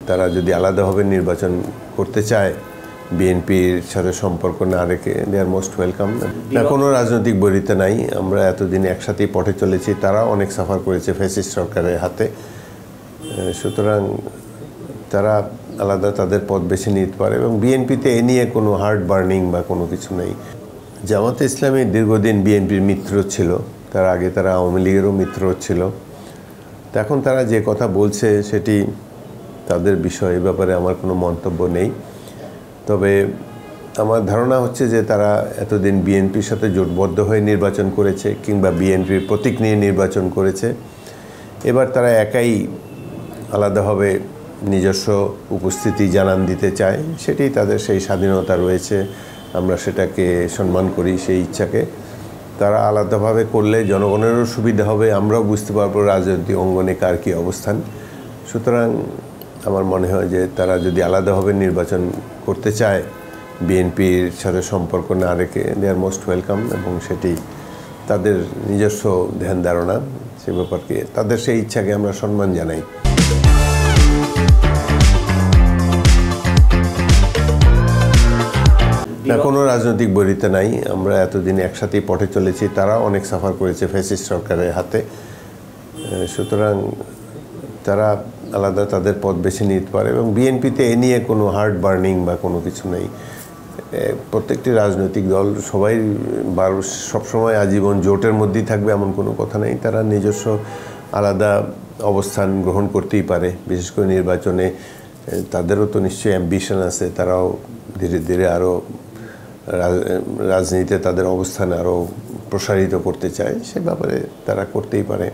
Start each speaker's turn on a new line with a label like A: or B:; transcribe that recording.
A: তারা যদি আলাদাভাবে নির্বাচন করতে চায়, বিএনপির সাথে সম্পর্ক না রেখে, দে আর মোস্ট ওয়েলকাম। না, কোনো রাজনৈতিক বৈরিতা নাই। আমরা এতদিন একসাথেই পথে চলেছি, তারা অনেক সাফার করেছে ফ্যাসিস্ট সরকারের হাতে। সুতরাং তারা আলাদা তাদের পথ বেছে নিতে পারে এবং বিএনপিতে এ নিয়ে কোনো হার্ট বার্নিং বা কোনো কিছু নেই। জামাতে ইসলামী দীর্ঘদিন বিএনপির মিত্র ছিল, তার আগে তারা আওয়ামী লীগেরও মিত্র ছিল। তো এখন তারা যে কথা বলছে সেটি তাদের বিষয়, এ ব্যাপারে আমার কোনো মন্তব্য নেই। তবে আমার ধারণা হচ্ছে যে তারা এতদিন বিএনপির সাথে জোটবদ্ধ হয়ে নির্বাচন করেছে কিংবা বিএনপির প্রতীক নিয়ে নির্বাচন করেছে। এবার তারা একাই আলাদাভাবে নিজস্ব উপস্থিতি জানান দিতে চায়, সেটি তাদের সেই স্বাধীনতা রয়েছে, আমরা সেটাকে সম্মান করি। সেই ইচ্ছাকে তারা আলাদাভাবে করলে জনগণেরও সুবিধা হবে, আমরাও বুঝতে পারবো রাজনৈতিক অঙ্গনে কার কী অবস্থান। সুতরাং আমার মনে হয় যে তারা যদি আলাদাভাবে নির্বাচন করতে চায়, বিএনপির সাথে সম্পর্ক না রেখে, দে আর মোস্ট ওয়েলকাম এবং সেটি তাদের নিজস্ব ধ্যান ধারণা, সে ব্যাপারকে তাদের সেই ইচ্ছাকে আমরা সম্মান জানাই। না, কোনো রাজনৈতিক বৈরিতা নাই। আমরা এতদিন একসাথেই পথে চলেছি, তারা অনেক সাফার করেছে ফ্যাসিস্ট সরকারের হাতে। সুতরাং তারা আলাদা তাদের পথ বেছে নিতে পারে এবং বিএনপিতে এ নিয়ে কোনো হার্ট বার্নিং বা কোনো কিছু নেই। প্রত্যেকটি রাজনৈতিক দল সবাই সবসময় আজীবন জোটের মধ্যেই থাকবে এমন কোনো কথা নেই। তারা নিজস্ব আলাদা অবস্থান গ্রহণ করতেই পারে। বিশেষ করে নির্বাচনে তাদেরও তো নিশ্চয়ই অ্যাম্বিশন আছে, তারাও ধীরে ধীরে আরও রাজনীতিতে তাদের অবস্থান আরও প্রসারিত করতে চায়, সে ব্যাপারে তারা করতেই পারে।